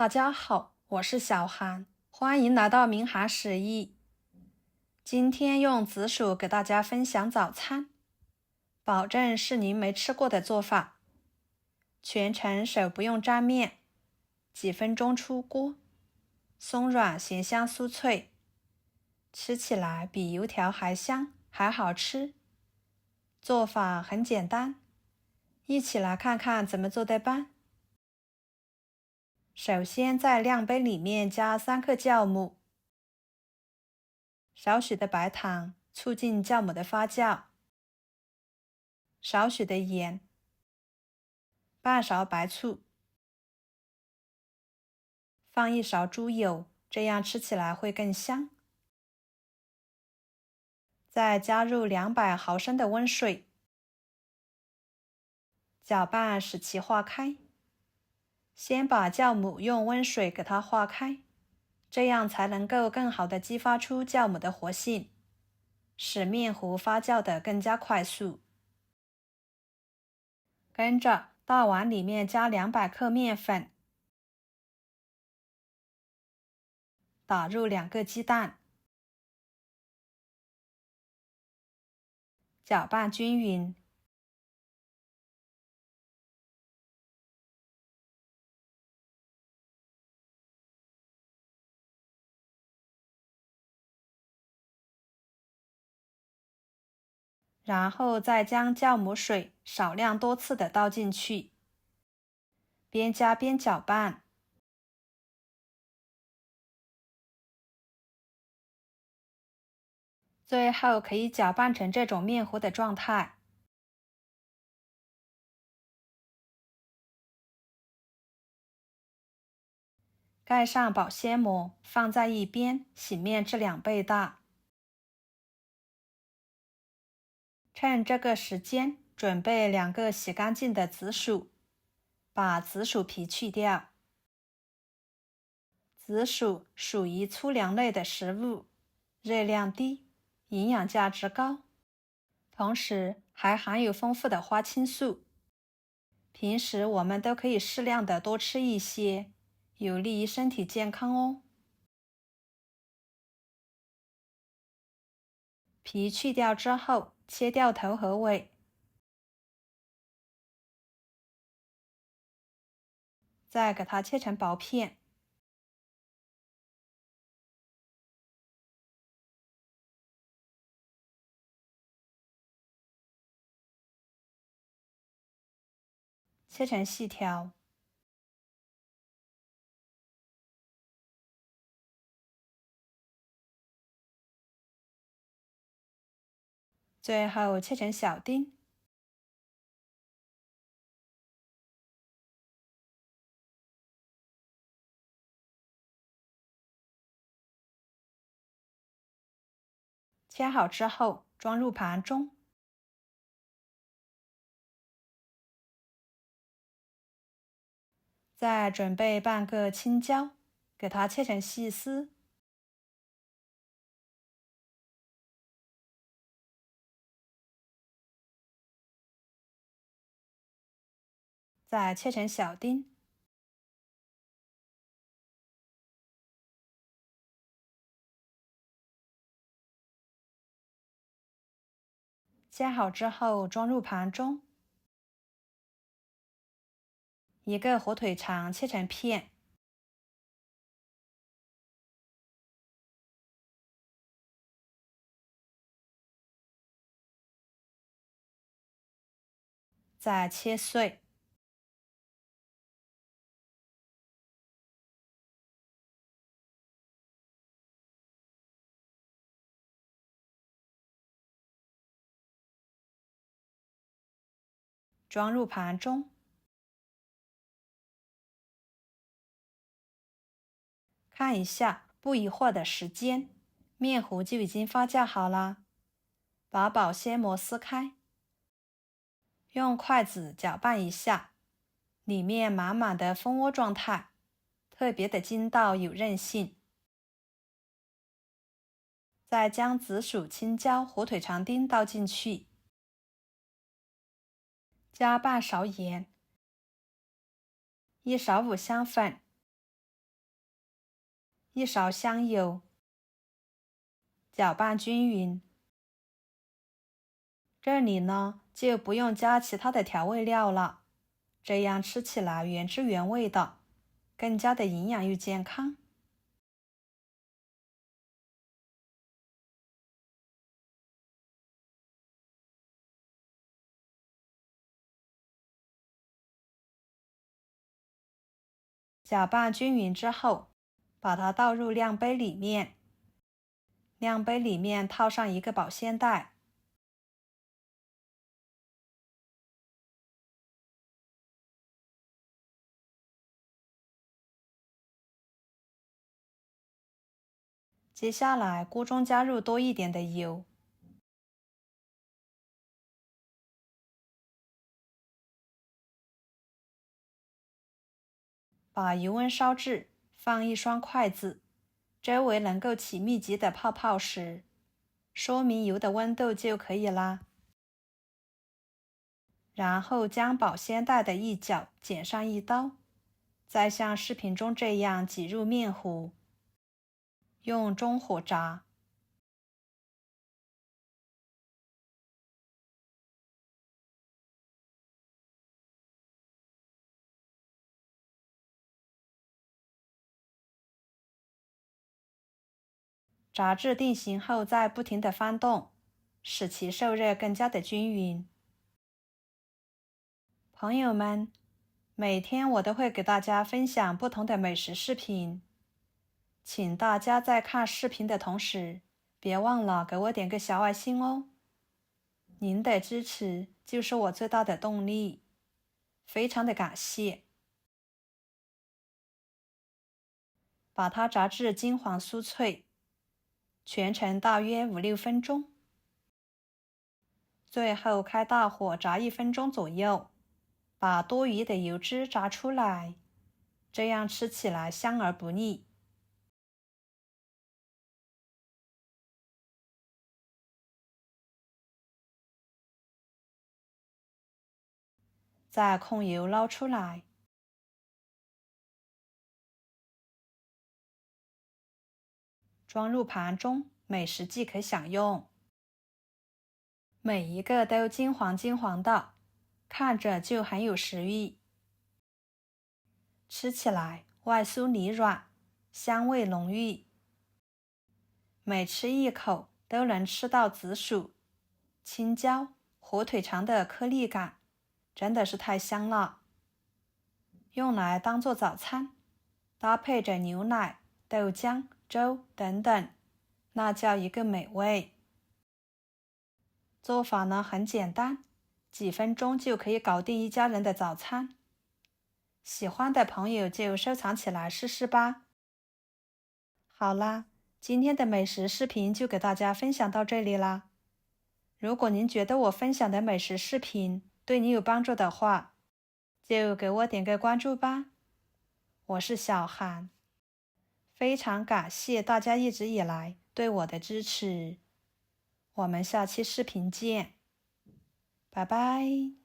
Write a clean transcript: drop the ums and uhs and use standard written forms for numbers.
大家好，我是小韩，欢迎来到明涵食艺。今天用紫薯给大家分享早餐，保证是您没吃过的做法。全程手不用沾面，几分钟出锅，松软咸香酥脆，吃起来比油条还香还好吃。做法很简单，一起来看看怎么做的吧。首先在量杯里面加3克酵母，少许的白糖促进酵母的发酵，少许的盐，半勺白醋，放1勺猪油，这样吃起来会更香。再加入200毫升的温水，搅拌使其化开。先把酵母用温水给它化开，这样才能够更好的激发出酵母的活性，使面糊发酵的更加快速。跟着大碗里面加200克面粉，打入2个鸡蛋，搅拌均匀。然后再将酵母水少量多次的倒进去，边加边搅拌。最后可以搅拌成这种面糊的状态。盖上保鲜膜，放在一边，洗面至2倍大。趁这个时间，准备2个洗干净的紫薯，把紫薯皮去掉。紫薯属于粗粮类的食物，热量低，营养价值高，同时还含有丰富的花青素。平时我们都可以适量的多吃一些，有利于身体健康哦。皮去掉之后，切掉头和尾，再给它切成薄片。切成细条。最后切成小丁。切好之后，装入盘中。再准备半个青椒，给它切成细丝。再切成小丁。切好之后，装入盘中。一个火腿肠切成片。再切碎。装入盘中。看一下，不一会儿的时间，面糊就已经发酵好了。把保鲜膜撕开，用筷子搅拌一下，里面满满的蜂窝状态，特别的筋道有韧性。再将紫薯、青椒、火腿肠丁倒进去，加半勺盐，1勺五香粉， 1勺香油，搅拌均匀。这里呢，就不用加其他的调味料了，这样吃起来原汁原味的，更加的营养又健康。搅拌均匀之后，把它倒入量杯里面，量杯里面套上一个保鲜袋。接下来锅中加入多一点的油，把油温烧至放一双筷子，周围能够起密集的泡泡时，说明油的温度就可以啦。然后将保鲜袋的一角剪上一刀，再像视频中这样挤入面糊，用中火炸。炸至定型后，再不停地翻动，使其受热更加的均匀。朋友们，每天我都会给大家分享不同的美食视频，请大家在看视频的同时，别忘了给我点个小爱心哦。您的支持就是我最大的动力，非常的感谢。把它炸至金黄酥脆，全程大约5-6分钟。最后开大火炸1分钟左右，把多余的油脂炸出来，这样吃起来香而不腻。再控油捞出来，装入盘中，美食即可享用。每一个都金黄金黄的，看着就很有食欲。吃起来外酥里软，香味浓郁。每吃一口都能吃到紫薯、青椒、火腿肠的颗粒感，真的是太香了。用来当做早餐，搭配着牛奶、豆浆、粥等等，那叫一个美味。做法呢很简单，几分钟就可以搞定一家人的早餐。喜欢的朋友就收藏起来试试吧。好啦，今天的美食视频就给大家分享到这里啦。如果您觉得我分享的美食视频对你有帮助的话，就给我点个关注吧。我是小韩，非常感谢大家一直以来对我的支持。我们下期视频见，拜拜。